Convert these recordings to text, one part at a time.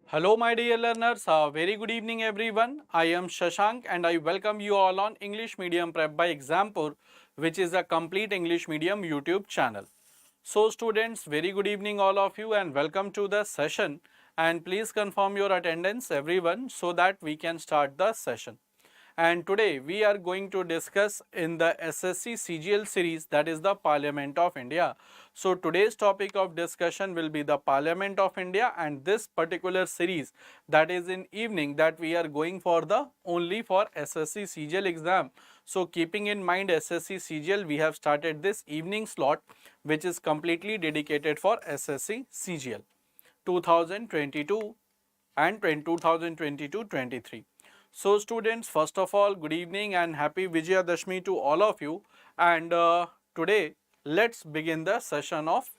Hello my dear learners, a very good evening everyone. I am Shashank and I welcome you all on English Medium Prep by Exampur, which is a complete English medium YouTube channel. So students, very good evening all of you and welcome to the session, and please confirm your attendance everyone so that we can start the session. And today we are going to discuss in the SSC CGL series, that is the Parliament of India. So today's topic of discussion will be the Parliament of India, and this particular series, that is in evening, that we are going for the only for SSC CGL exam. So keeping in mind SSC CGL, we have started this evening slot which is completely dedicated for SSC CGL 2022 and 2022-23. So students, first of all, good evening and happy Vijayadashmi to all of you. And today, let's begin the session of,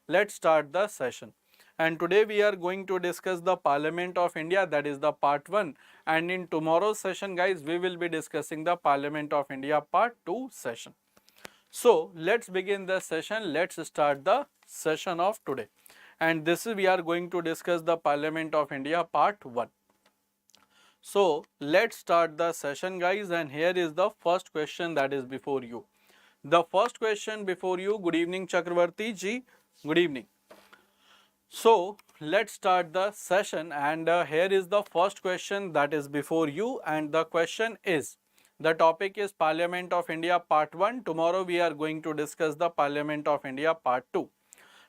let's start the session. And today we are going to discuss the Parliament of India, that is the part 1. And in tomorrow's session, guys, we will be discussing the Parliament of India part 2 session. So let's begin the session. Let's start the session of today. And this is, we are going to discuss the Parliament of India part 1. So let's start the session, guys, and here is the first question that is before you. The first question before you, good evening Chakravarti ji, good evening. So let's start the session, and here is the first question that is before you, and the question is, the topic is Parliament of India part 1. Tomorrow we are going to discuss the Parliament of India part 2.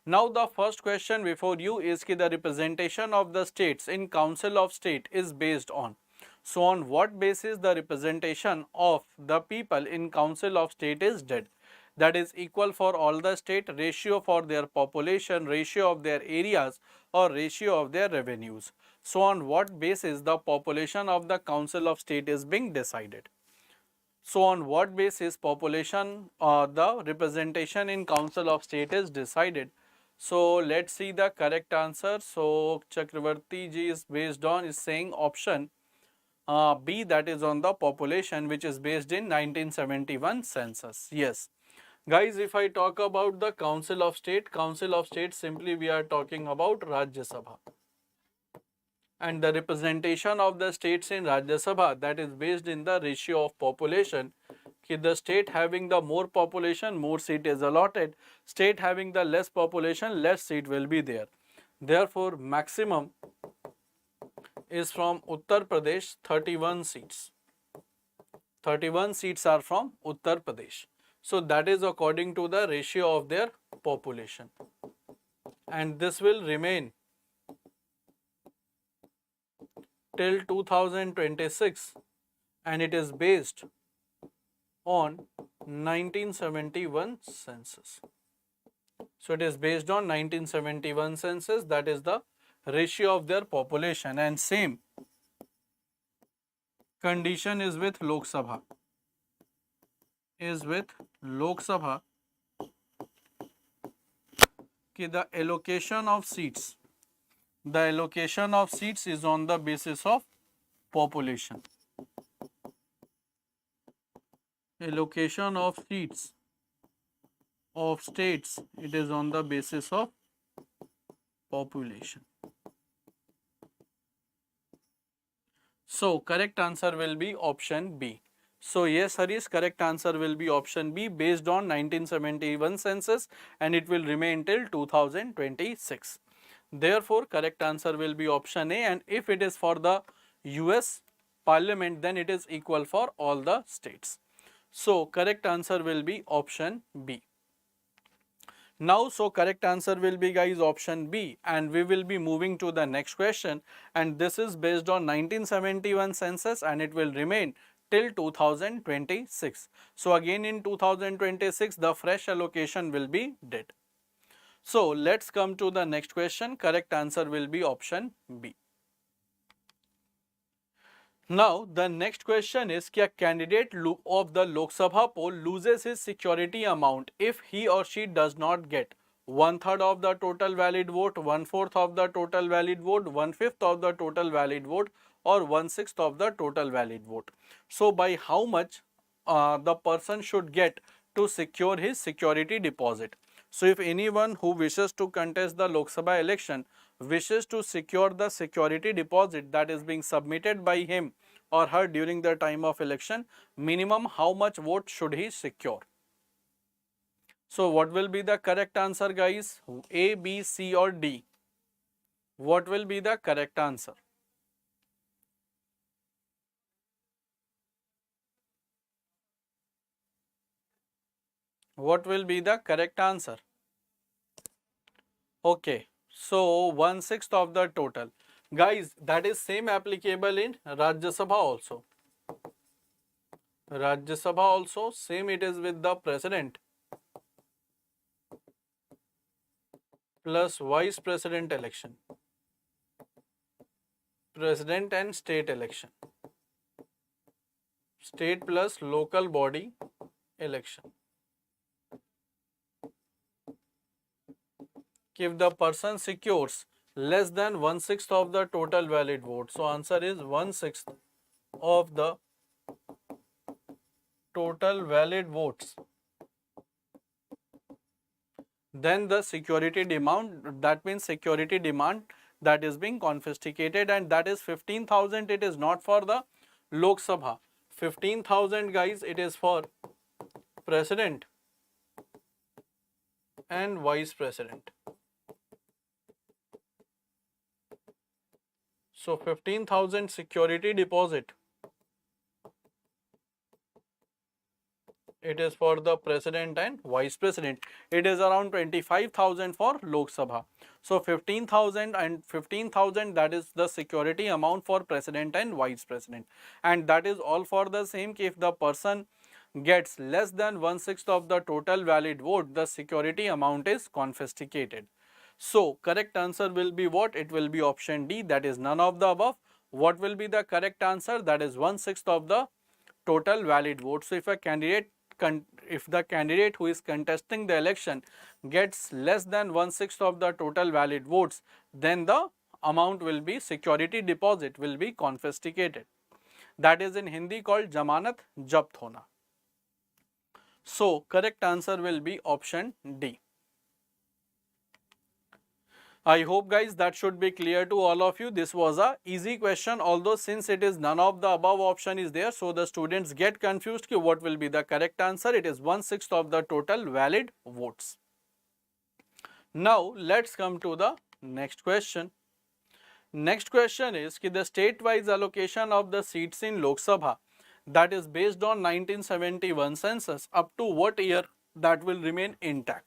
Now the first question before you is that the representation of the states in Council of State is based on. So on what basis the representation of the people in Council of State is did? That is equal for all the state, ratio for their population, ratio of their areas, or ratio of their revenues. So on what basis the population of the Council of State is being decided? So on what basis population the representation in Council of State is decided? So let's see the correct answer. So Chakravarti ji is based on, is saying option B, that is on the population, which is based in 1971 census. Yes. Guys, if I talk about the Council of State, simply we are talking about Rajya Sabha. And the representation of the states in Rajya Sabha, that is based in the ratio of population. The state having the more population, more seat is allotted. State having the less population, less seat will be there. Therefore, maximum is from Uttar Pradesh, 31 seats. 31 seats are from Uttar Pradesh. So that is according to the ratio of their population. And this will remain till 2026, and it is based on 1971 census. So it is based on 1971 census, that is the ratio of their population, and same condition is with Lok Sabha. The allocation of seats. The allocation of seats is on the basis of population. Allocation of seats of states, it is on the basis of population. So correct answer will be option B. So yes, Harish, correct answer will be option B, based on 1971 census, and it will remain till 2026. Therefore, correct answer will be option A, and if it is for the US Parliament, then it is equal for all the states. So correct answer will be option B. Now, so correct answer will be, guys, option B, and we will be moving to the next question, and this is based on 1971 census, and it will remain till 2026. So again in 2026 the fresh allocation will be did. So let's come to the next question. Correct answer will be option B. Now the next question is, क्या candidate of the Lok Sabha poll loses his security amount if he or she does not get 1/3 of the total valid vote, 1/4 of the total valid vote, 1/5 of the total valid vote, or 1/6 of the total valid vote. So by how much the person should get to secure his security deposit? So if anyone who wishes to contest the Lok Sabha election wishes to secure the security deposit that is being submitted by him or her during the time of election, minimum how much vote should he secure? So what will be the correct answer, guys? A, B, C or D? What will be the correct answer? What will be the correct answer? Okay, so 1/6 of the total. Guys, that is same applicable in Rajya Sabha also. Rajya Sabha also same, it is with the president plus vice president election. President and state election. State plus local body election. If the person secures less than 1/6 of the total valid vote, so answer is 1/6 of the total valid votes, then the security demand, that means security demand that is being confiscated, and that is 15,000. It is not for the Lok Sabha. 15,000, guys, it is for president and vice president. So 15,000 security deposit, it is for the president and vice president. It is around 25,000 for Lok Sabha. So 15,000 and 15,000, that is the security amount for president and vice president. And that is all for the same. If the person gets less than 1/6 of the total valid vote, the security amount is confiscated. So correct answer will be what? It will be option D, that is none of the above. What will be the correct answer? That is 1/6 of the total valid votes. So if the candidate who is contesting the election gets less than 1/6 of the total valid votes, then the amount will be, security deposit will be confiscated. That is in Hindi called Jamanat Jabt Hona. So correct answer will be option D. I hope, guys, that should be clear to all of you. This was a easy question, although since it is none of the above option is there, so the students get confused what will be the correct answer. It is 1/6 of the total valid votes. Now let's come to the next question. Next question is the state-wise allocation of the seats in Lok Sabha, that is based on 1971 census, up to what year that will remain intact?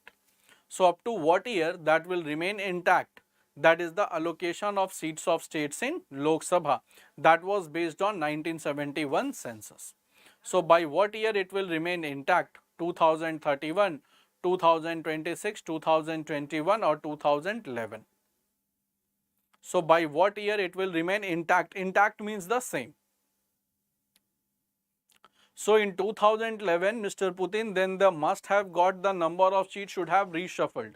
So up to what year that will remain intact? That is the allocation of seats of states in Lok Sabha, that was based on 1971 census. So by what year it will remain intact? 2031, 2026, 2021 or 2011? So by what year it will remain intact? Intact means the same. So in 2011, Mr. Putin, then the must have got the number of seats should have reshuffled.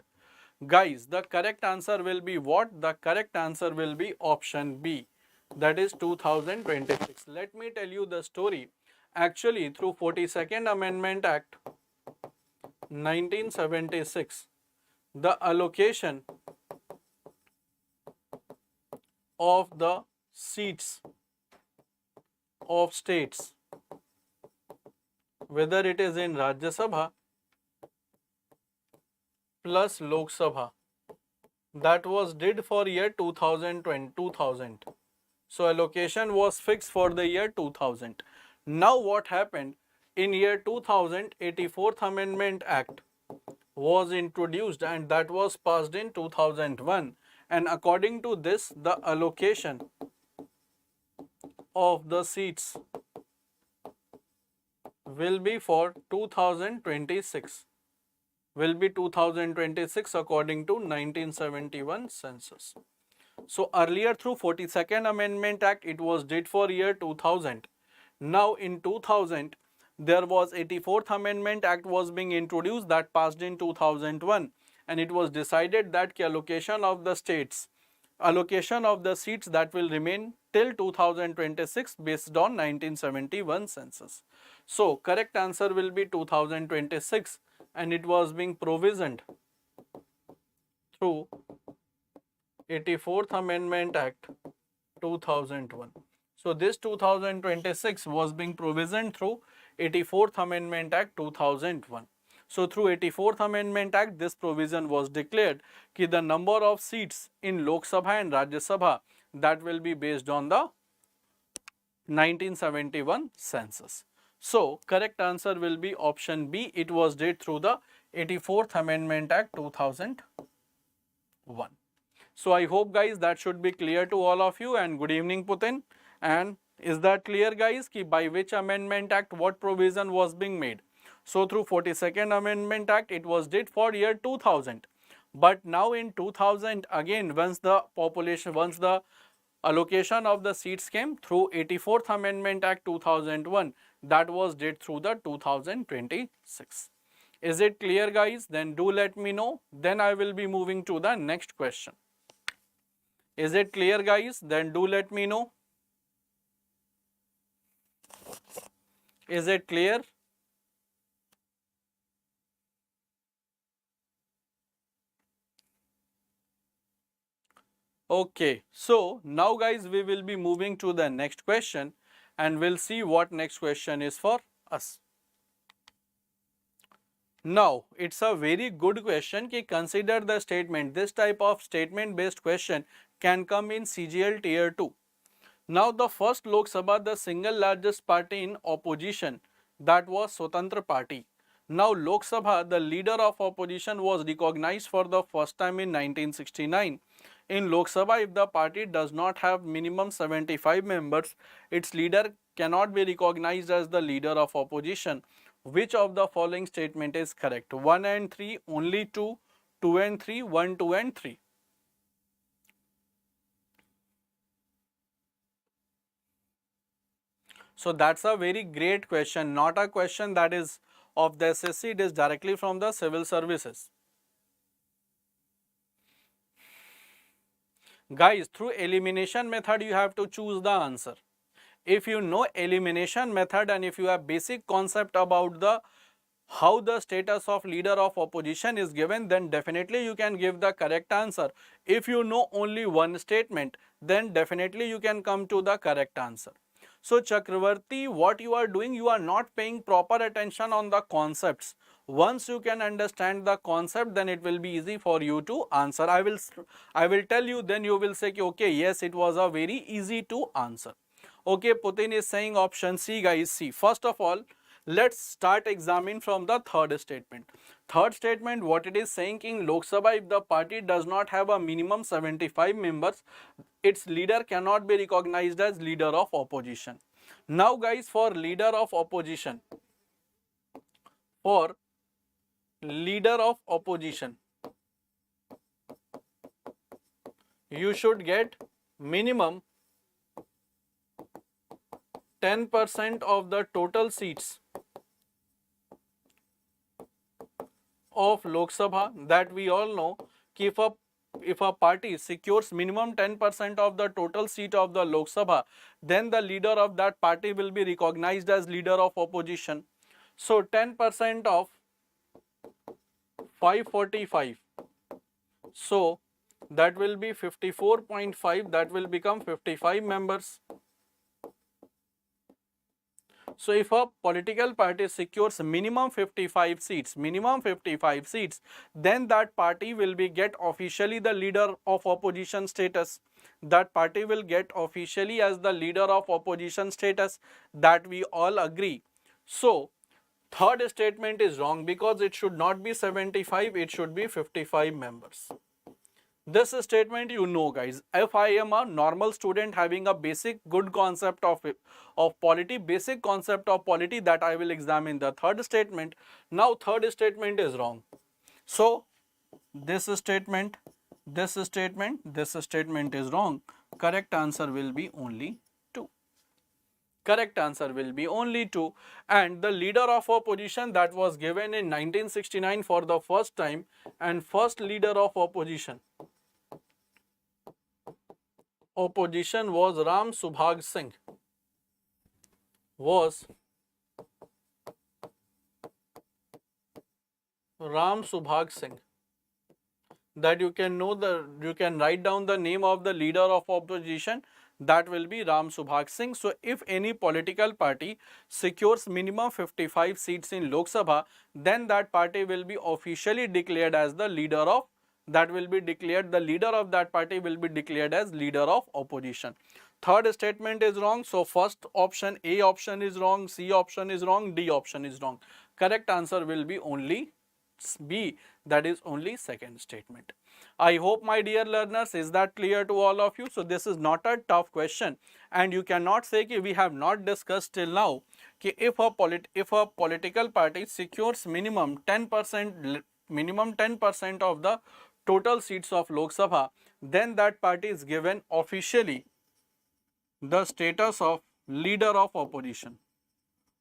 Guys, the correct answer will be what? The correct answer will be option B, that is 2026. Let me tell you the story. Actually, through 42nd Amendment Act 1976, the allocation of the seats of states, whether it is in Rajya Sabha plus Lok Sabha, that was did for year 2000. So allocation was fixed for the year 2000. Now what happened? In year 2000, 84th Amendment Act was introduced and that was passed in 2001. And according to this, the allocation of the seats will be for 2026. Will be 2026 according to 1971 census. So earlier through 42nd Amendment Act, it was did for year 2000. Now in 2000, there was 84th Amendment Act was being introduced, that passed in 2001, and it was decided that allocation of the states, allocation of the seats, that will remain till 2026 based on 1971 census. So correct answer will be 2026, and it was being provisioned through 84th Amendment Act 2001. So this 2026 was being provisioned through 84th Amendment Act 2001. So through 84th Amendment Act, this provision was declared that the number of seats in Lok Sabha and Rajya Sabha that will be based on the 1971 census. So correct answer will be option B. It was did through the 84th Amendment Act 2001. So I hope guys that should be clear to all of you, and good evening Putin. And is that clear guys ki by which amendment act what provision was being made? So through 42nd Amendment Act it was did for year 2000. But now in 2000 again, once the allocation of the seats came through 84th Amendment Act 2001, that was did through the 2026. Is it clear guys? Then do let me know. Then I will be moving to the next question. Is it clear guys? Then do let me know. Is it clear? Okay, so now guys we will be moving to the next question and we'll see what next question is for us. Now, it's a very good question ki consider the statement. This type of statement based question can come in CGL tier 2. Now, the first Lok Sabha, the single largest party in opposition, that was Swatantra Party. Now, Lok Sabha, the leader of opposition was recognized for the first time in 1969. In Lok Sabha, if the party does not have minimum 75 members, its leader cannot be recognized as the leader of opposition. Which of the following statement is correct? 1 and 3, only 2, 2 and 3, 1, 2 and 3. So that's a very great question, not a question that is of the SSC, it is directly from the civil services. Guys, through elimination method you have to choose the answer. If you know elimination method and if you have basic concept about the how the status of leader of opposition is given, then definitely you can give the correct answer. If you know only one statement, then definitely you can come to the correct answer. So Chakravarti, what you are doing, you are not paying proper attention on the concepts. Once you can understand the concept, then it will be easy for you to answer. I will tell you, then you will say, okay, yes, it was a very easy to answer. Okay, Putin is saying option C, guys. C. First of all, let's start examining from the third statement. Third statement, what it is saying in Lok Sabha, if the party does not have a minimum 75 members, its leader cannot be recognized as leader of opposition. Now guys, for leader of opposition, you should get minimum 10% of the total seats of Lok Sabha. That we all know, if a party secures minimum 10% of the total seat of the Lok Sabha, then the leader of that party will be recognized as leader of opposition. So 10% of 545. So that will be 54.5, that will become 55 members. So if a political party secures minimum 55 seats, then that party will be get officially the leader of opposition status. That party will get officially as the leader of opposition status, that we all agree. So third statement is wrong because it should not be 75, it should be 55 members. This statement you know guys. If I am a normal student having a basic good concept of polity, basic concept of polity, that I will examine the third statement. Now third statement is wrong. So this statement is wrong. Correct answer will be only 2. Correct answer will be only 2. And the leader of opposition that was given in 1969 for the first time, and first leader of opposition was Ram Subhag Singh. that you can write down the name of the leader of opposition, that will be Ram Subhag Singh. So if any political party secures minimum 55 seats in Lok Sabha, then that party will be officially declared as the leader of the leader of that party will be declared as leader of opposition. Third statement is wrong. So first option, A option is wrong, C option is wrong, D option is wrong. Correct answer will be only B, that is only second statement. I hope, my dear learners, is that clear to all of you? So this is not a tough question, and you cannot say that we have not discussed till now कि if a political party secures minimum 10% of the total seats of Lok Sabha, then that party is given officially the status of leader of opposition.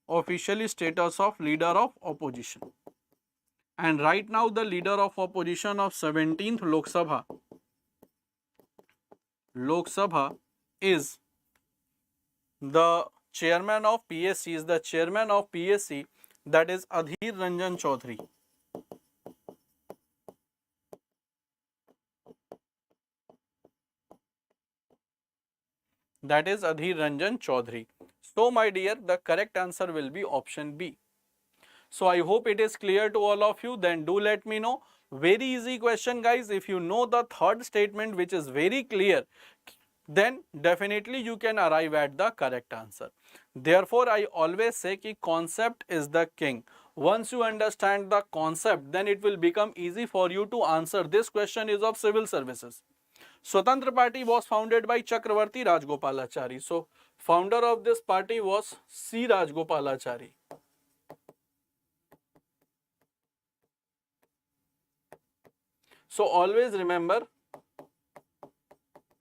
Officially status of leader of opposition. And right now the leader of opposition of 17th Lok Sabha is the chairman of PSC, that is Adhir Ranjan Chaudhary. That is Adhir Ranjan Chaudhary. So my dear, the correct answer will be option B. So I hope it is clear to all of you. Then do let me know. Very easy question, guys. If you know the third statement, which is very clear, then definitely you can arrive at the correct answer. Therefore, I always say that concept is the king. Once you understand the concept, then it will become easy for you to answer. This question is of civil services. Swatantra Party was founded by Chakravarti Rajgopalachari. So, founder of this party was C. Rajgopalachari. So, always remember,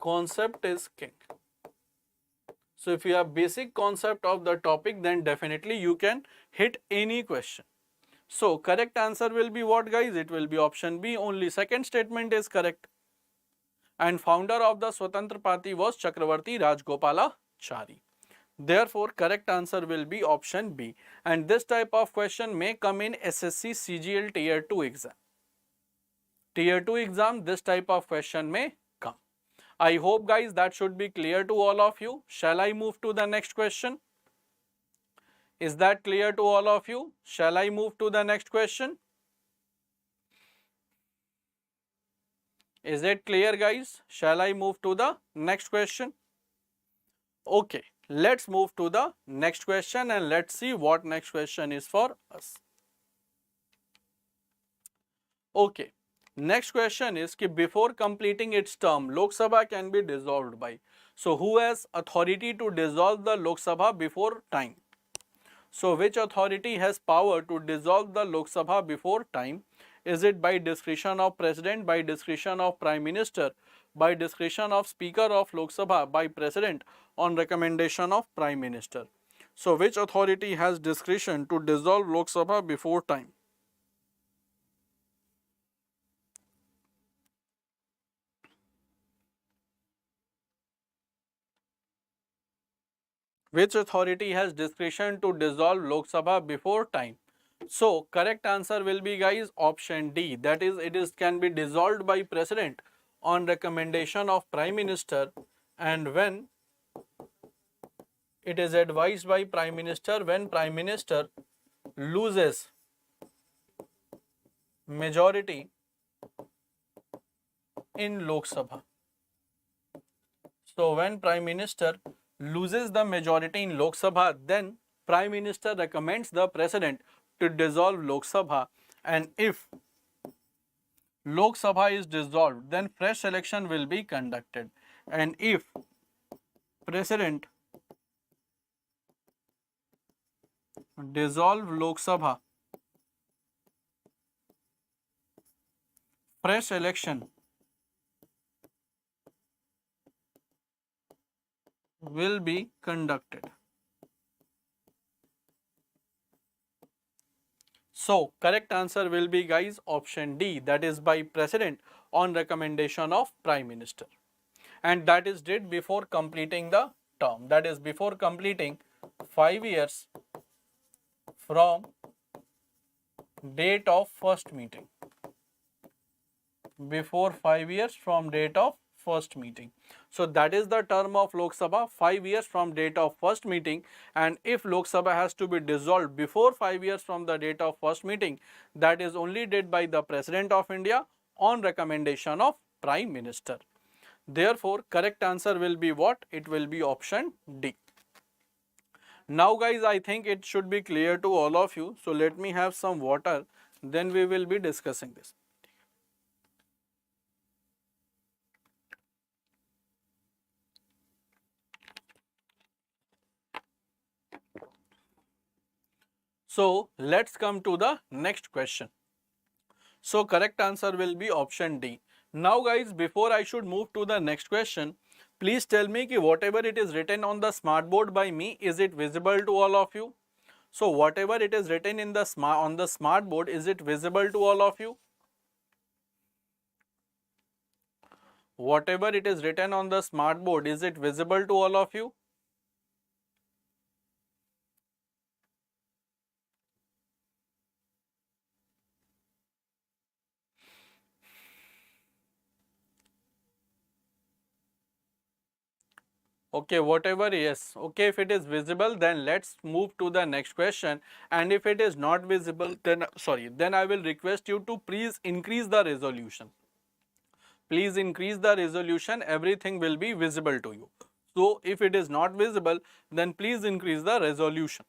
concept is king. So, if you have basic concept of the topic, then definitely you can hit any question. So, correct answer will be what, guys? It will be option B. Only second statement is correct. And founder of the Swatantra Party was Chakravarti Rajgopalachari. Therefore, correct answer will be option B. And this type of question may come in SSC CGL Tier 2 exam. Tier 2 exam, this type of question may come. I hope, guys, that should be clear to all of you. Shall I move to the next question? Is that clear to all of you? Shall I move to the next question? Is it clear, guys? Shall I move to the next question? Okay, let's move to the next question and let's see what next question is for us. Okay, next question is कि before completing its term, Lok Sabha can be dissolved by. So, who has authority to dissolve the Lok Sabha before time? So, which authority has power to dissolve the Lok Sabha before time? Is it by discretion of President, by discretion of Prime Minister, by discretion of Speaker of Lok Sabha, by President, on recommendation of Prime Minister? So, which authority has discretion to dissolve Lok Sabha before time? Which authority has discretion to dissolve Lok Sabha before time? So, correct answer will be, guys, option D. That is, can be dissolved by President on recommendation of Prime Minister, and when it is advised by Prime Minister, when Prime Minister loses majority in Lok Sabha. So, when Prime Minister loses the majority in Lok Sabha, then Prime Minister recommends the President to dissolve Lok Sabha, and if Lok Sabha is dissolved, then fresh election will be conducted, and if President dissolve Lok Sabha, fresh election will be conducted. So, correct answer will be, guys, option D, that is by President on recommendation of Prime Minister. And that is did before completing the term, that is before completing 5 years from date of first meeting. before 5 years from date of first meeting. So that is the term of Lok Sabha, 5 years from date of first meeting, and if Lok Sabha has to be dissolved before 5 years from the date of first meeting, that is only did by the President of India on recommendation of Prime Minister. Therefore, correct answer will be what? It will be option D. Now guys, I think it should be clear to all of you. So let me have some water, then we will be discussing this. So let's come to the next question. So correct answer will be option D. Now guys, before I should move to the next question, please tell me ki whatever it is written on the smart board by me, is it visible to all of you? So whatever it is written in the on the smart board, is it visible to all of you? Whatever it is written on the smart board, is it visible to all of you? Okay, whatever, yes. Okay, if it is visible, then let's move to the next question. And if it is not visible, then then I will request you to please increase the resolution. Please increase the resolution, everything will be visible to you. So if it is not visible, then please increase the resolution.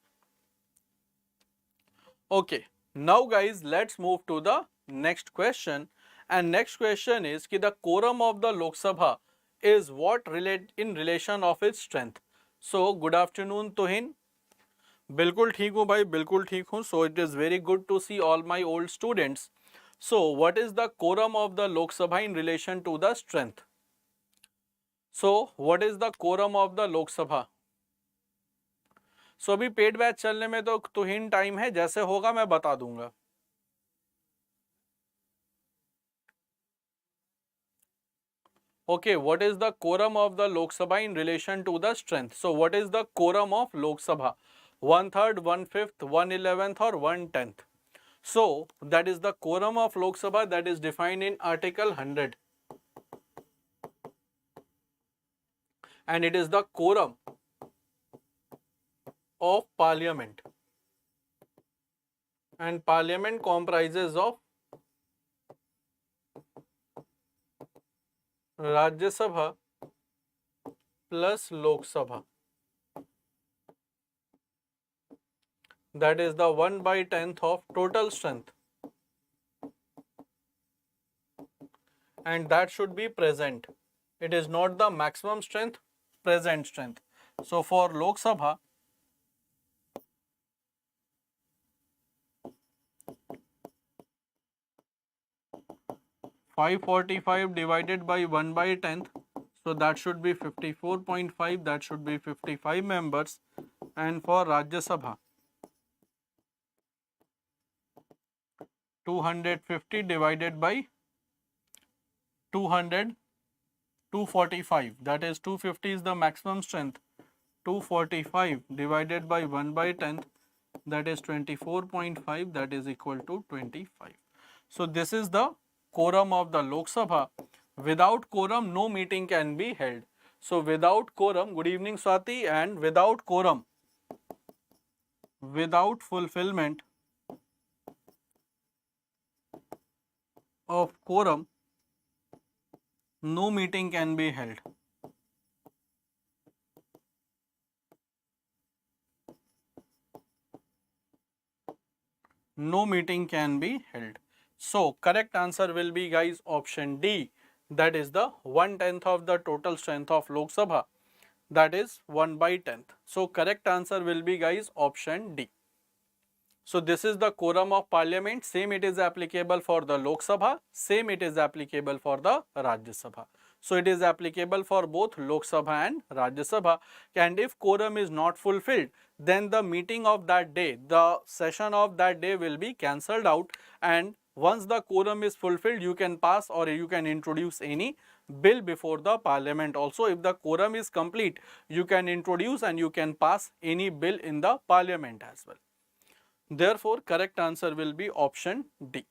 Okay, now guys, let's move to the next question. And next question is कि the quorum of the Lok Sabha is what in relation of its strength. So good afternoon Tuhin. बिल्कुल ठीक हूँ भाई, बिल्कुल ठीक हूँ. So it is very good to see all my old students. So what is the quorum of the Lok Sabha in relation to the strength? So what is the quorum of the Lok Sabha? So अभी paid batch चलने में तो तुहिन time है, जैसे होगा मैं बता दूंगा. Okay, what is the quorum of the Lok Sabha in relation to the strength? So what is the quorum of Lok Sabha? 1/3, 1/5, 1/11 or 1/10. So that is the quorum of Lok Sabha that is defined in Article 100. And it is the quorum of Parliament. And Parliament comprises of Rajya Sabha plus Lok Sabha. That is the 1/10 of total strength. And that should be present. It is not the maximum strength, present strength. So for Lok Sabha, 545 divided by 1/10, so that should be 54.5, that should be 55 members. And for Rajya Sabha, 250 divided by 200, 245, that is 250 is the maximum strength. 245 divided by 1/10, that is 24.5, that is equal to 25. So this is the quorum of the Lok Sabha. Without quorum, no meeting can be held. So without quorum, good evening Swati, and without quorum, without fulfillment of quorum, no meeting can be held. No meeting can be held. So correct answer will be guys option D. That is the 1/10 of the total strength of Lok Sabha. That is 1/10. So correct answer will be guys option D. So this is the quorum of Parliament. Same it is applicable for the Lok Sabha. Same it is applicable for the Rajya Sabha. So it is applicable for both Lok Sabha and Rajya Sabha. And if quorum is not fulfilled, then the meeting of that day, the session of that day will be cancelled out. And once the quorum is fulfilled, you can pass or you can introduce any bill before the Parliament. Also, if the quorum is complete, you can introduce and you can pass any bill in the Parliament as well. Therefore, correct answer will be option D.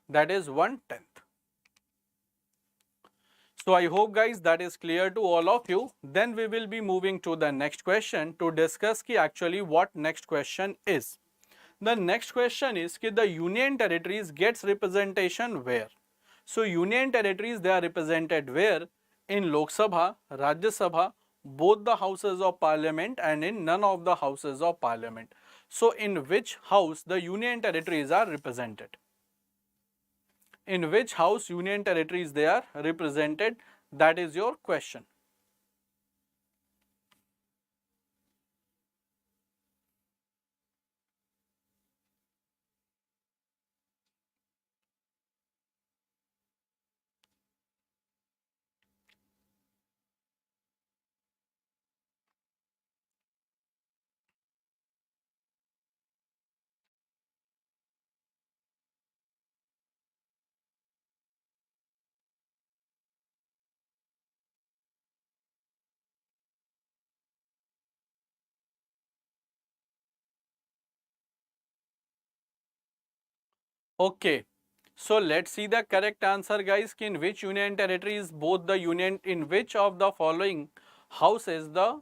that is 1/10. So I hope guys that is clear to all of you. Then we will be moving to the next question to discuss ki actually what next question is. The next question is ki the union territories gets representation where? So union territories, they are represented where? In Lok Sabha, Rajya Sabha, both the houses of parliament, and in none of the houses of parliament. So in which house the union territories are represented? In which house union territories they are represented? That is your question. Okay. So let's see the correct answer guys. In which union territories both the union, in which of the following houses the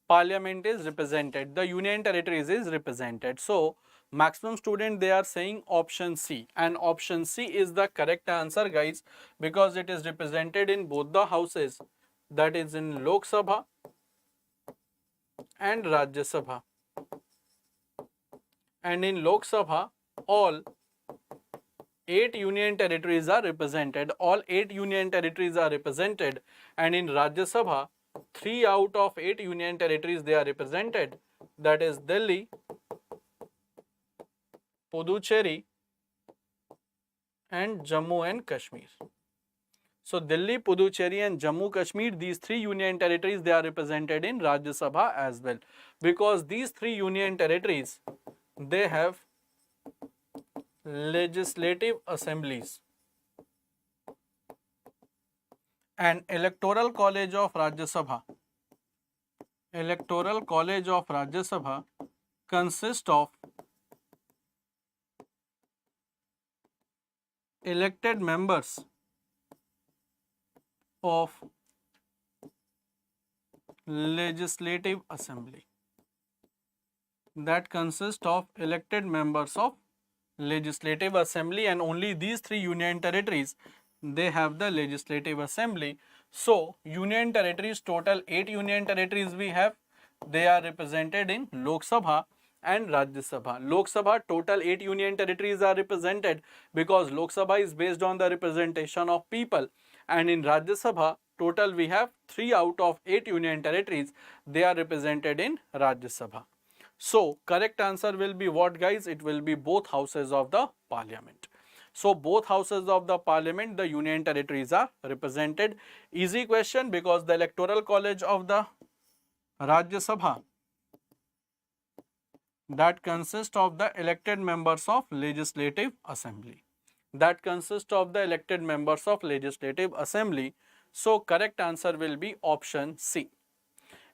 parliament is represented, the union territories is represented. So maximum student they are saying option C, and option C is the correct answer guys, because it is represented in both the houses, that is in Lok Sabha and Rajya Sabha. And in Lok Sabha all 8 union territories are represented, all 8 union territories are represented, and in Rajya Sabha 3 out of 8 union territories they are represented, that is Delhi, Puducherry and Jammu and Kashmir. So Delhi, Puducherry and Jammu Kashmir, these 3 union territories they are represented in Rajya Sabha as well, because these 3 union territories they have legislative assemblies. And Electoral College of Rajya Sabha, Electoral College of Rajya Sabha consists of elected members of Legislative Assembly, that consists of elected members of Legislative Assembly, and only these 3 union territories they have the Legislative Assembly. So union territories, total 8 union territories we have, they are represented in Lok Sabha and Rajya Sabha. Lok Sabha total 8 union territories are represented, because Lok Sabha is based on the representation of people, and in Rajya Sabha total we have 3 out of 8 union territories, they are represented in Rajya Sabha. So correct answer will be what guys? It will be both houses of the parliament. So both houses of the parliament, the union territories are represented. Easy question, because the electoral college of the Rajya Sabha, that consists of the elected members of Legislative Assembly. That consists of the elected members of Legislative Assembly. So correct answer will be option C.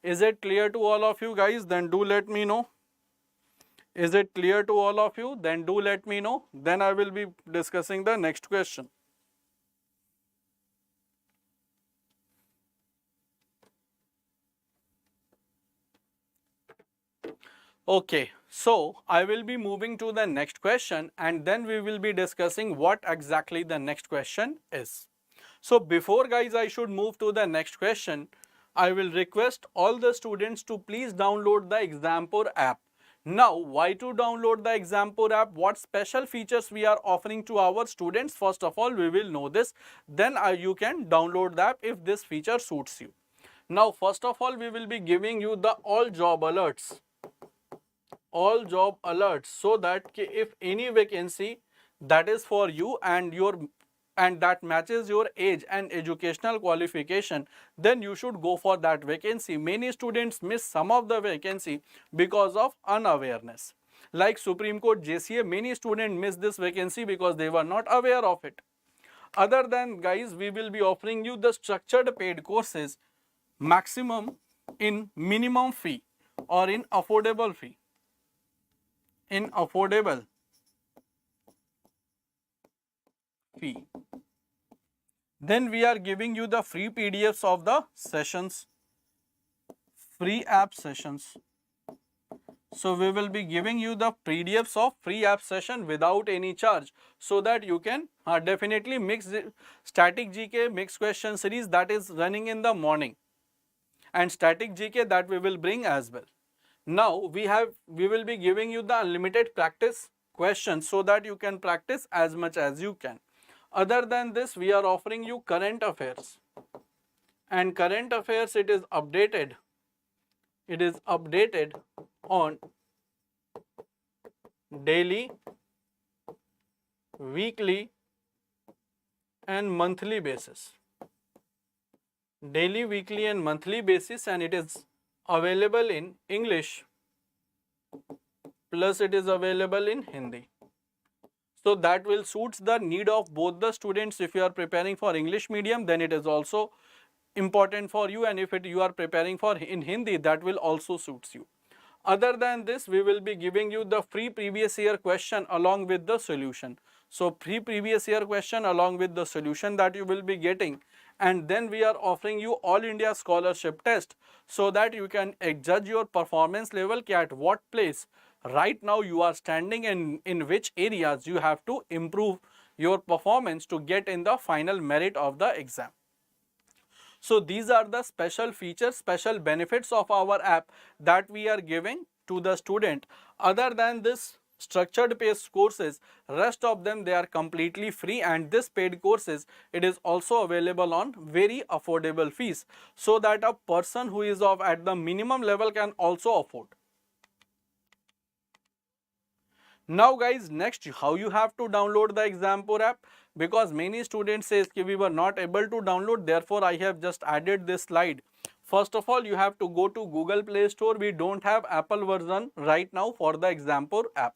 Is it clear to all of you guys? Then do let me know. Is it clear to all of you? Then do let me know. Then I will be discussing the next question. Okay, so I will be moving to the next question, and then we will be discussing what exactly the next question is. So before guys I should move to the next question, I will request all the students to please download the Exampur app. Now, why to download the Exampur app? What special features we are offering to our students? First of all, we will know this. Then you can download the app if this feature suits you. Now, first of all, we will be giving you the all job alerts. All job alerts, so that if any vacancy that is for you and that matches your age and educational qualification, then you should go for that vacancy. Many students miss some of the vacancy because of unawareness. Like Supreme Court JCA, many students miss this vacancy because they were not aware of it. Other than guys, we will be offering you the structured paid courses, maximum in minimum fee or in affordable fee. In affordable NTP. Then we are giving you the free PDFs of the sessions, free app sessions. So we will be giving you the PDFs of free app session without any charge, so that you can definitely mix static GK mixed question series that is running in the morning, and static GK that we will bring as well. Now we will be giving you the unlimited practice questions so that you can practice as much as you can. Other than this, we are offering you current affairs, and current affairs it is updated on daily, weekly and monthly basis. Daily, weekly and monthly basis, and it is available in English plus it is available in Hindi. So that will suit the need of both the students. If you are preparing for English medium, then it is also important for you, and if you are preparing for in Hindi, that will also suits you. Other than this, we will be giving you the free previous year question along with the solution. So free previous year question along with the solution that you will be getting, and then we are offering you all India scholarship test so that you can judge your performance level at what place right now you are standing and in which areas you have to improve your performance to get in the final merit of the exam. So these are the special features, special benefits of our app that we are giving to the student. Other than this structured based courses, rest of them they are completely free, and this paid courses it is also available on very affordable fees, so that a person who is of at the minimum level can also afford. Now guys, next how you have to download the Exampur app, because many students says कि we were not able to download, therefore I have just added this slide. First of all, you have to go to Google Play Store. We don't have Apple version right now for the Exampur app.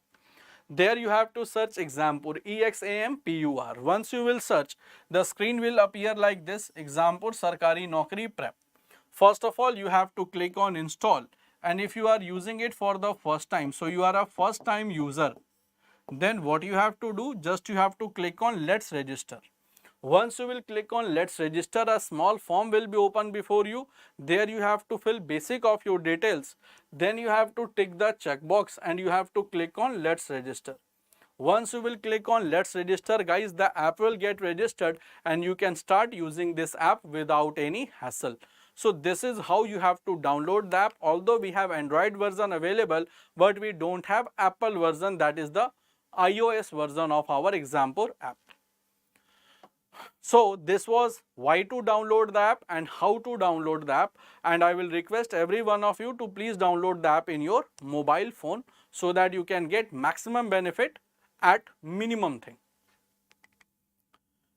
There you have to search Exampur, EXAMPUR. Once you will search, the screen will appear like this, Exampur Sarkari Naukri Prep. First of all, you have to click on install, and if you are using it for the first time, so you are a first time user, then what you have to do, just you have to click on let's register. Once you will click on let's register, a small form will be open before you. There you have to fill basic of your details. Then you have to tick the checkbox and you have to click on let's register. Once you will click on let's register, guys, the app will get registered and you can start using this app without any hassle. So this is how you have to download the app. Although we have Android version available, but we don't have Apple version, that is the iOS version of our Exampur app. So this was why to download the app and how to download the app, and I will request every one of you to please download the app in your mobile phone so that you can get maximum benefit at minimum thing.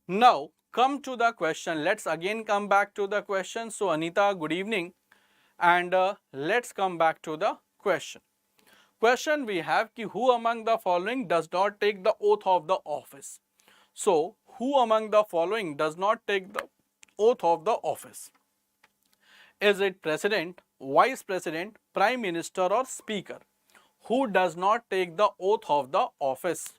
Now come to the question. Let's again come back to the question. So Anita, good evening, and let's come back to the question. Question we have ki who among the following does not take the oath of the office? So who among the following does not take the oath of the office? Is it President, Vice President, Prime Minister or Speaker? Who does not take the oath of the office?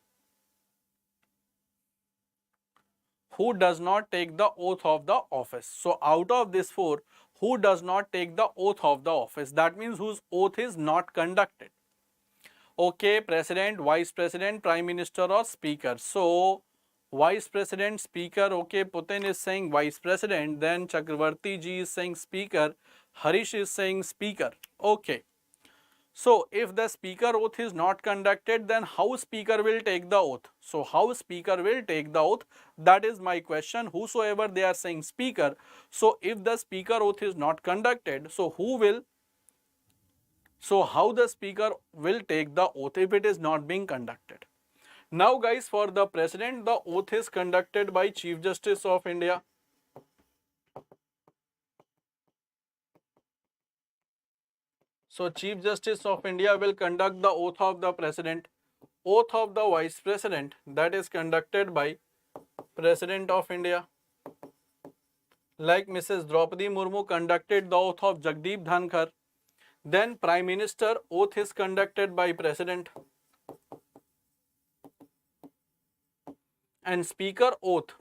Who does not take the oath of the office? So out of these four, who does not take the oath of the office? That means whose oath is not conducted. Okay, President, Vice President, Prime Minister or Speaker. So Vice President, Speaker, okay, Putin is saying Vice President, then Chakravarti ji is saying Speaker, Harish is saying Speaker. Okay. So if the Speaker oath is not conducted, then how Speaker will take the oath? So how Speaker will take the oath? That is my question. Whosoever they are saying Speaker. So if the Speaker oath is not conducted, so who will? So how the Speaker will take the oath if it is not being conducted? Now guys, for the President, the oath is conducted by Chief Justice of India. So Chief Justice of India will conduct the oath of the President. Oath of the Vice President, that is conducted by President of India. Like Mrs. Draupadi Murmu conducted the oath of Jagdeep Dhankar. Then Prime Minister oath is conducted by President. and speaker oath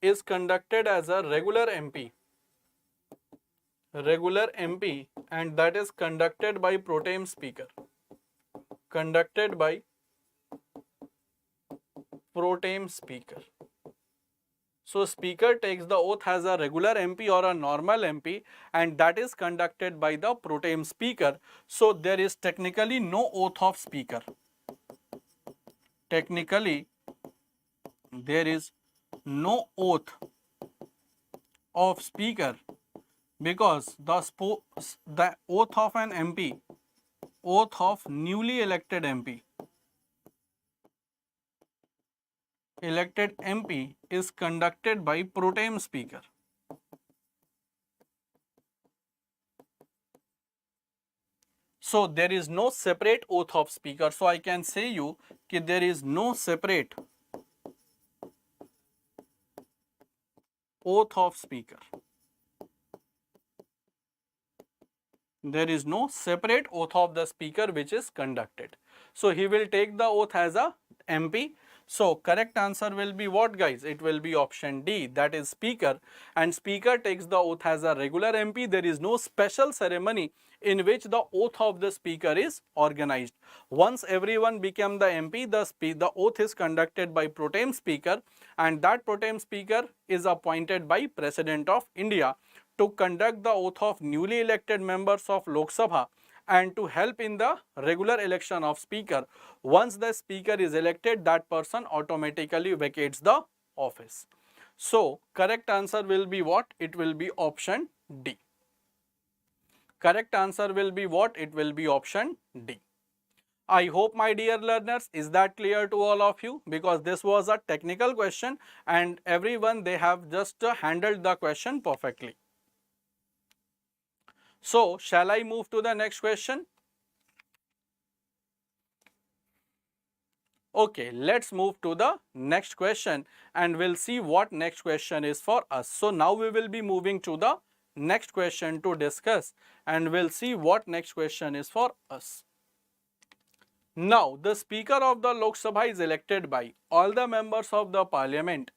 is conducted as a regular MP, and that is conducted by pro tem speaker, conducted by pro tem speaker. So speaker takes the oath as a regular MP or a normal MP, and that is conducted by the pro tem speaker. So there is technically no oath of speaker. Technically there is no oath of speaker, because the oath of an MP, oath of newly elected MP, is conducted by pro tem speaker. So there is no separate oath of speaker. So I can say you that there is no separate oath of speaker. There is no separate oath of the speaker which is conducted. So he will take the oath as a MP. So correct answer will be what, guys? It will be option D, that is speaker, and speaker takes the oath as a regular MP. There is no special ceremony in which the oath of the speaker is organized. Once everyone became the MP, the oath is conducted by pro tem speaker, and that pro tem speaker is appointed by President of India to conduct the oath of newly elected members of Lok Sabha and to help in the regular election of speaker. Once the speaker is elected, that person automatically vacates the office. So correct answer will be what? It will be option D. Correct answer will be what? It will be option D. I hope, my dear learners, is that clear to all of you? Because this was a technical question and everyone, they have just handled the question perfectly. So shall I move to the next question? Okay, let's move to the next question and we'll see what next question is for us. So now we will be moving to the next question to discuss, and we'll see what next question is for us. Now the Speaker of the Lok Sabha is elected by all the members of the Parliament,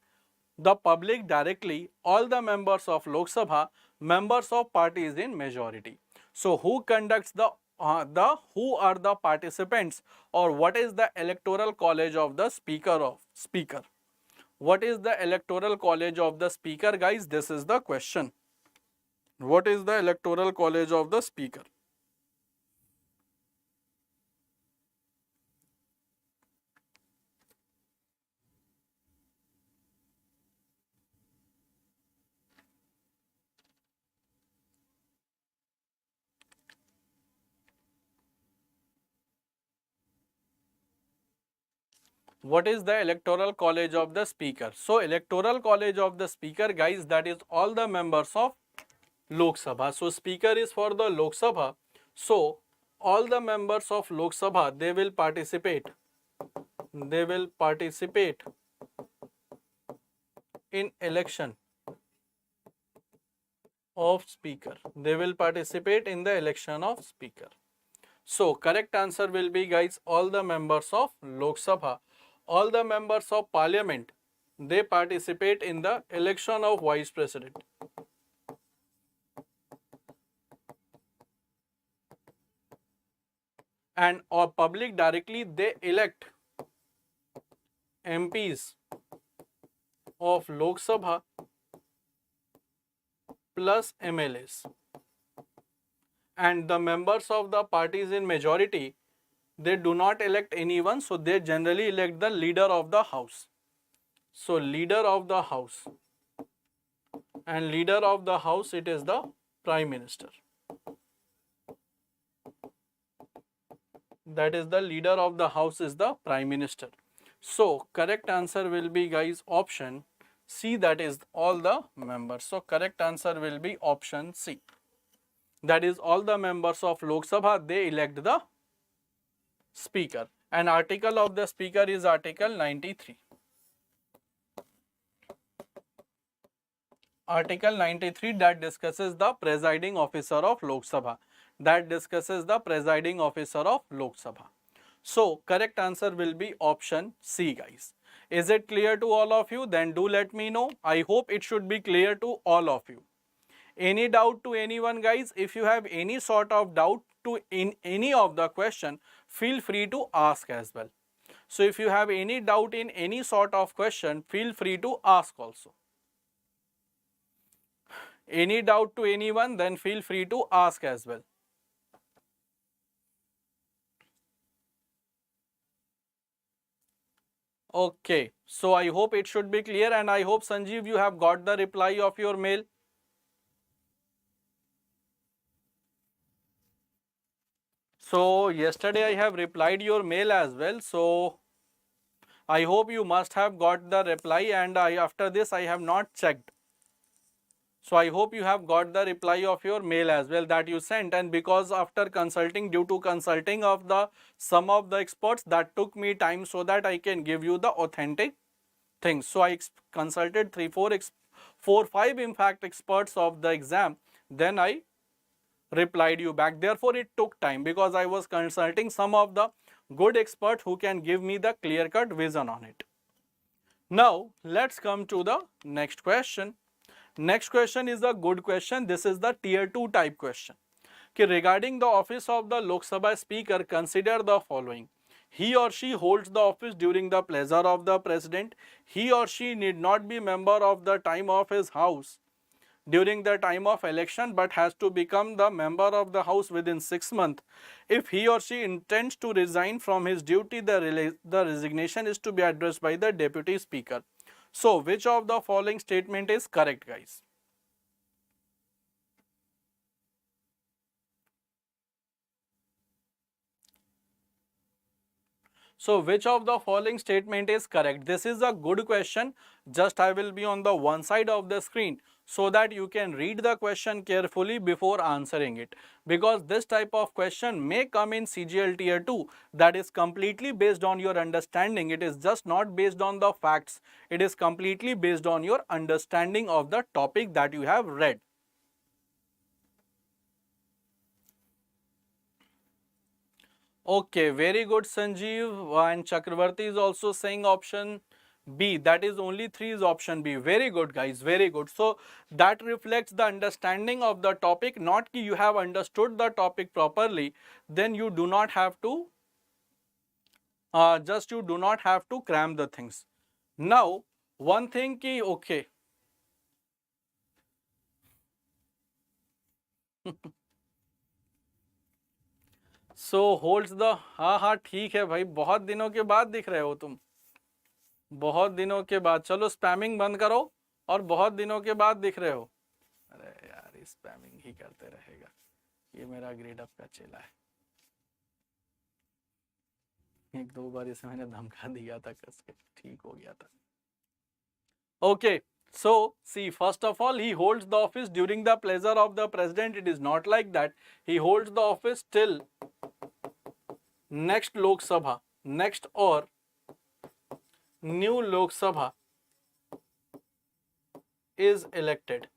the public directly, all the members of Lok Sabha, members of parties in majority. So who conducts who are the participants, or what is the electoral college of the speaker? What is the electoral college of the speaker, guys? This is the question. What is the electoral college of the speaker? What is the electoral college of the speaker? So electoral college of the speaker, guys, that is all the members of Lok Sabha. So speaker is for the Lok Sabha. So all the members of Lok Sabha, they will participate. They will participate in election of speaker. They will participate in the election of speaker. So correct answer will be, guys, all the members of Lok Sabha. All the members of Parliament, they participate in the election of Vice President. And or public directly, they elect MPs of Lok Sabha plus MLAs. And the members of the parties in majority, they do not elect anyone, so they generally elect the leader of the house. So leader of the house, and leader of the house, it is the Prime Minister. That is, the leader of the house is the Prime Minister. So correct answer will be, guys, option C, that is all the members. So correct answer will be option C. That is all the members of Lok Sabha, they elect the speaker. And article of the speaker is article 93. Article 93 that discusses the presiding officer of Lok Sabha. That discusses the presiding officer of Lok Sabha. So correct answer will be option C, guys. Is it clear to all of you? Then do let me know. I hope it should be clear to all of you. Any doubt to anyone, guys? If you have any sort of doubt in any of the question, feel free to ask as well. So if you have any doubt in any sort of question, feel free to ask also. Any doubt to anyone, then feel free to ask as well. Okay, so I hope it should be clear, and I hope Sanjeev you have got the reply of your mail. So yesterday I have replied your mail as well, so I hope you must have got the reply, and after this I have not checked. So I hope you have got the reply of your mail as well that you sent, and because after consulting, due to consulting of the some of the experts, that took me time so that I can give you the authentic things. So I consulted 5 in fact experts of the exam, then I replied you back. Therefore it took time because I was consulting some of the good experts who can give me the clear cut vision on it. Now let's come to the next question. Next question is a good question. This is the tier 2 type question. Okay, regarding the office of the Lok Sabha speaker, consider the following. He or she holds the office during the pleasure of the president. He or she need not be member of the time of his house during the time of election, but has to become the member of the house within 6 months. If he or she intends to resign from his duty, the resignation is to be addressed by the deputy speaker. So which of the following statement is correct, guys? So which of the following statement is correct? This is a good question. Just I will be on the one side of the screen so that you can read the question carefully before answering it. Because this type of question may come in CGL tier 2, that is completely based on your understanding. It is just not based on the facts. It is completely based on your understanding of the topic that you have read. Okay, very good, Sanjeev. And Chakravarti is also saying option B. That is only 3 is option B. Very good, guys. Very good. So that reflects the understanding of the topic. Not that you have understood the topic properly. Then you do not have to you do not have to cram the things. Now one thing ki okay. So holds the, हाँ हाँ ठीक है भाई, बहुत दिनों के बाद दिख रहे हो तुम, बहुत दिनों के बाद। चलो स्पैमिंग बंद करो, और बहुत दिनों के बाद दिख रहे हो। अरे यार स्पैमिंग ही करते रहेगा, ये मेरा ग्रेड अप का चेला है। एक दो बार इसे मैंने धमका दिया था कस के, ठीक हो गया था। Okay, so see, first of all, he holds the office during the pleasure of the president. It is not like that. He holds the office till next Lok Sabha, next or new Lok Sabha is elected.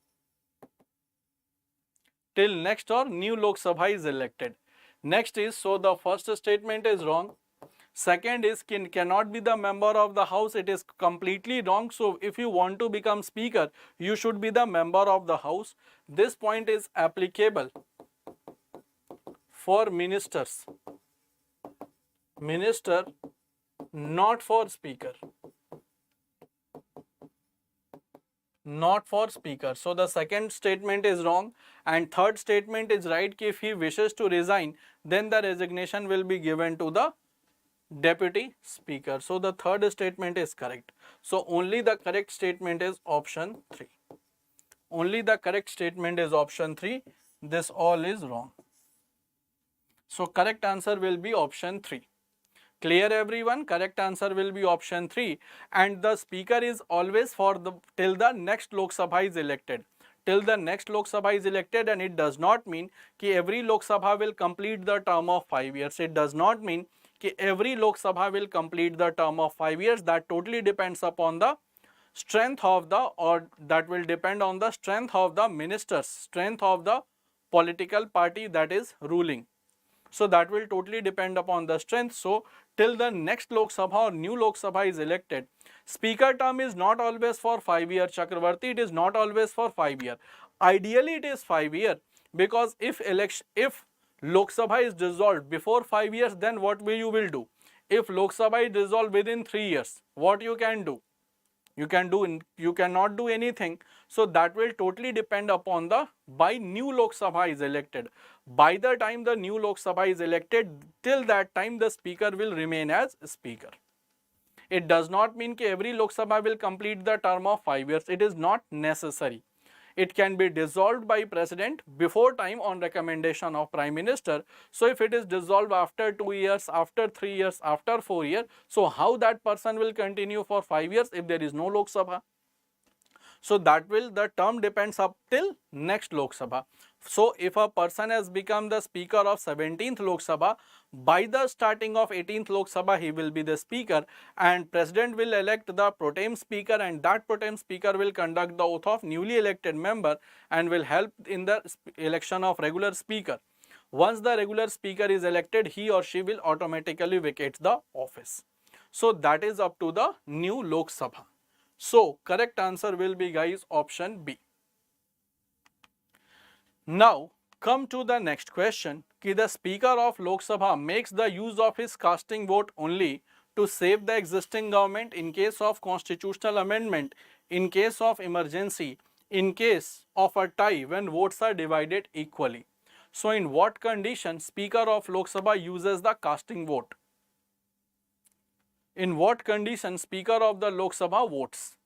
Till next or new Lok Sabha is elected. Next is, so the first statement is wrong. Second is cannot be the member of the house. It is completely wrong. So if you want to become speaker, you should be the member of the house. This point is applicable for ministers. Minister, not for speaker. Not for speaker. So the second statement is wrong, and third statement is right. If he wishes to resign, then the resignation will be given to the deputy speaker. So the third statement is correct. So only the correct statement is option 3. Only the correct statement is option 3. This all is wrong. So correct answer will be option 3. Clear everyone? Correct answer will be option 3. And the speaker is always for the till the next Lok Sabha is elected. Till the next Lok Sabha is elected, and it does not mean that every Lok Sabha will complete the term of 5 years. It does not mean that every Lok Sabha will complete the term of 5 years. That totally depends upon the strength of the, or that will depend on the strength of the ministers, strength of the political party that is ruling. So that will totally depend upon the strength. So till the next Lok Sabha or new Lok Sabha is elected, speaker term is not always for 5 year, Chakravarti, it is not always for 5 year. Ideally it is 5 year, because if Lok Sabha is dissolved before 5 years, then what you will do? If Lok Sabha is dissolved within 3 years, what you can do? You cannot do anything. So that will totally depend upon the by new Lok Sabha is elected. By the time the new Lok Sabha is elected, till that time the speaker will remain as speaker. It does not mean that every Lok Sabha will complete the term of 5 years. It is not necessary. It can be dissolved by president before time on recommendation of prime minister. So if it is dissolved after 2 years, after 3 years, after 4 years, so how that person will continue for 5 years if there is no Lok Sabha? So that will, the term depends up till next Lok Sabha. So if a person has become the speaker of 17th Lok Sabha, by the starting of 18th Lok Sabha he will be the speaker, and president will elect the pro tem speaker, and that pro tem speaker will conduct the oath of newly elected member and will help in the election of regular speaker. Once the regular speaker is elected, he or she will automatically vacate the office. So that is up to the new Lok Sabha. So correct answer will be, guys, option B. Now come to the next question. Ki the speaker of Lok Sabha makes the use of his casting vote only to save the existing government in case of constitutional amendment, in case of emergency, in case of a tie when votes are divided equally. So in what condition speaker of Lok Sabha uses the casting vote? In what condition speaker of the Lok Sabha votes?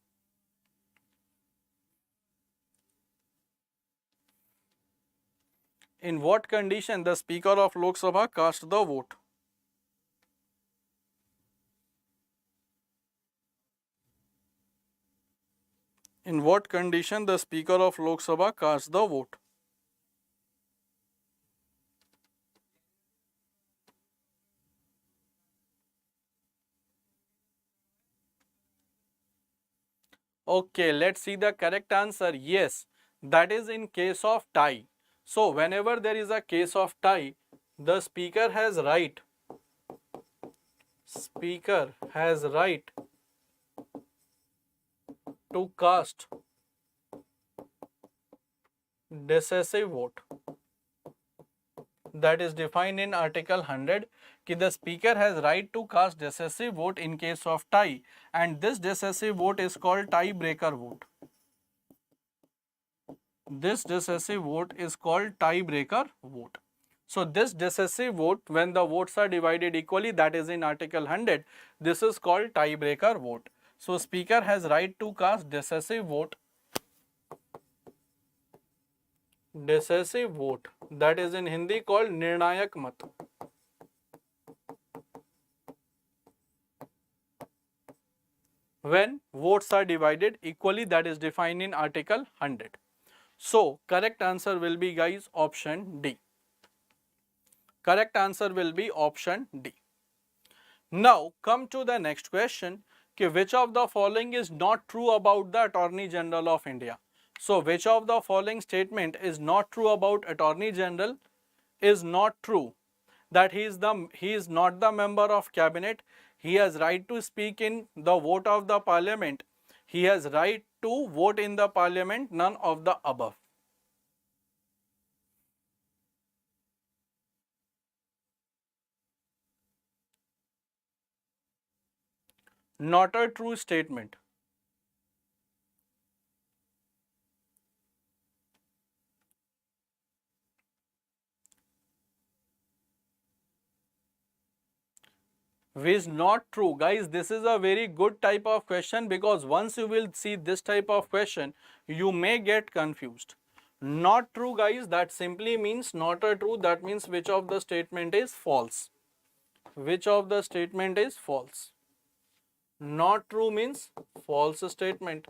In what condition the speaker of Lok Sabha casts the vote? In what condition the speaker of Lok Sabha casts the vote? Okay, let's see the correct answer. Yes, that is in case of tie. So whenever there is a case of tie, the speaker has right to cast decisive vote. That is defined in Article 100 कि the speaker has right to cast decisive vote in case of tie, and this decisive vote is called tiebreaker vote. This decisive vote is called tiebreaker vote. So this decisive vote, when the votes are divided equally, that is in Article 100, this is called tiebreaker vote. So speaker has right to cast decisive vote. Decisive vote, that is in Hindi called Nirnayak Mat. When votes are divided equally, that is defined in Article 100. So correct answer will be, guys, option D. Correct answer will be option D. Now come to the next question. Which of the following is not true about the Attorney General of India? So which of the following statement is not true about Attorney General? Is not true that he is not the member of cabinet. He has right to speak in the vote of the parliament. He has right to vote in the parliament. None of the above. Not a true statement. Is not true, guys. This is a very good type of question, because once you will see this type of question, you may get confused. Not true, guys, that simply means not a true. That means which of the statement is false. Which of the statement is false? Not true means false statement.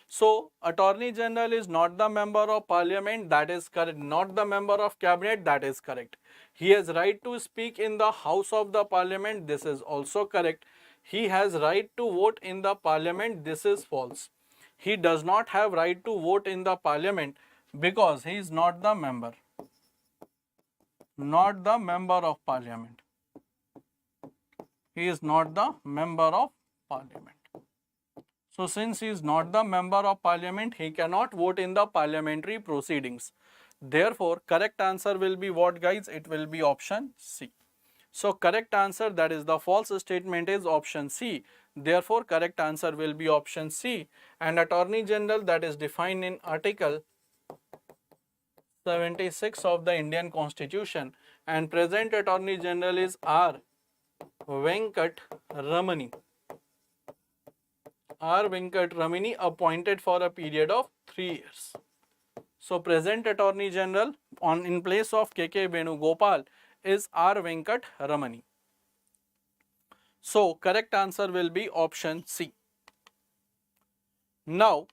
So Attorney General is not the member of parliament, that is correct. Not the member of cabinet, that is correct. He has right to speak in the house of the parliament, this is also correct. He has right to vote in the parliament, this is false. He does not have right to vote in the parliament because he is not the member. not the member of parliament. He is not the member of parliament. So since he is not the member of parliament, he cannot vote in the parliamentary proceedings. Therefore, correct answer will be what, guys? It will be option C. So correct answer, that is the false statement, is option C. Therefore, correct answer will be option C. And Attorney General, that is defined in Article 76 of the Indian Constitution, and present Attorney General is R. Venkat Ramani. R. Venkat Ramani, appointed for a period of 3 years. So present Attorney General in place of K.K. Venugopal is R. Venkat Ramani. So correct answer will be option C. Now,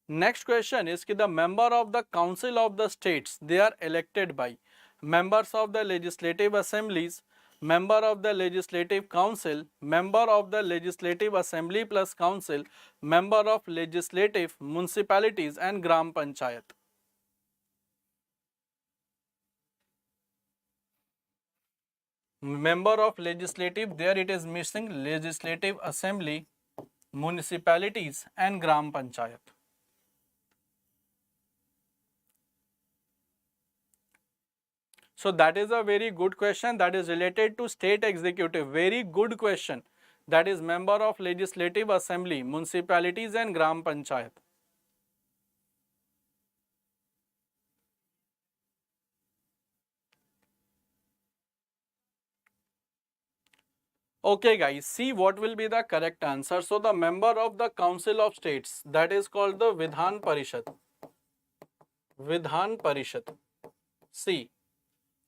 next question is that the member of the Council of the States, they are elected by members of the Legislative Assemblies, member of the Legislative Council, member of the Legislative Assembly plus Council, member of Legislative Municipalities and Gram Panchayat. Member of Legislative, there it is missing, Legislative Assembly, Municipalities and Gram Panchayat. So that is a very good question, that is related to state executive. Very good question. That is member of Legislative Assembly, Municipalities and Gram Panchayat. Okay guys, see what will be the correct answer. So the member of the Council of States, that is called the Vidhan Parishad. Vidhan Parishad. See,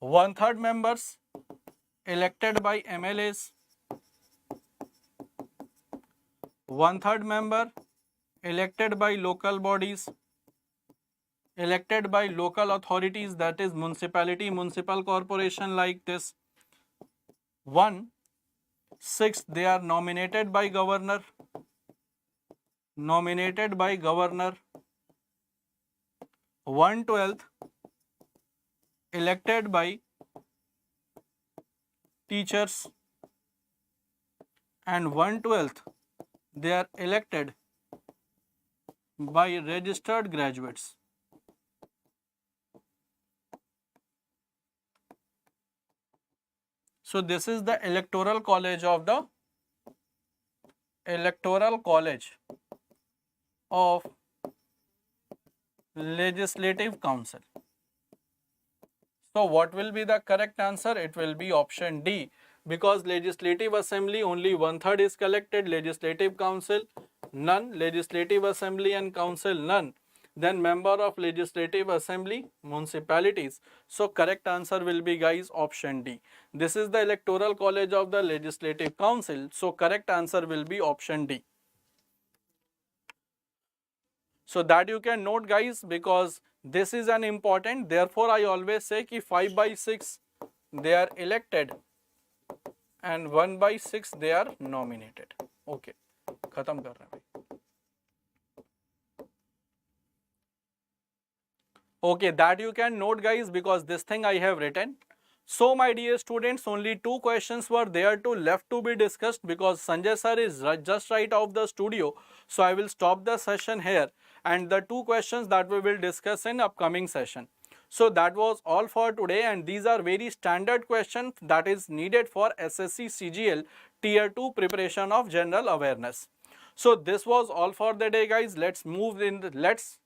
1/3 members elected by MLAs, 1/3 member elected by local bodies, elected by local authorities, that is municipality, municipal corporation like this. 1/6 they are nominated by governor, nominated by governor. 1/12 elected by teachers, and 1/12 they are elected by registered graduates. So this is the electoral college of the Legislative Council. So what will be the correct answer? It will be option D, because Legislative Assembly only 1/3 is collected, Legislative Council none, Legislative Assembly and Council none. Then member of Legislative Assembly, municipalities. So correct answer will be, guys, option D. This is the electoral college of the Legislative Council. So correct answer will be option D. So that you can note, guys, because this is an important. Therefore I always say ki 5/6 they are elected and 1/6 they are nominated. Okay, khatam kar rahe hain. Okay, that you can note, guys, because this thing I have written. So my dear students, only 2 questions were there to left to be discussed, because Sanjay sir is just right out of the studio. So I will stop the session here, and the 2 questions that we will discuss in upcoming session. So that was all for today, and these are very standard questions that is needed for SSC CGL Tier 2 preparation of general awareness. So this was all for the day, guys. Let's move in, let's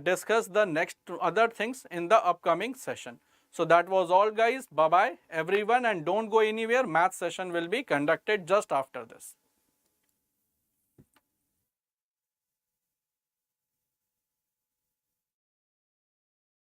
discuss the next other things in the upcoming session. So that was all, guys. Bye bye everyone, and don't go anywhere. Math session will be conducted just after this.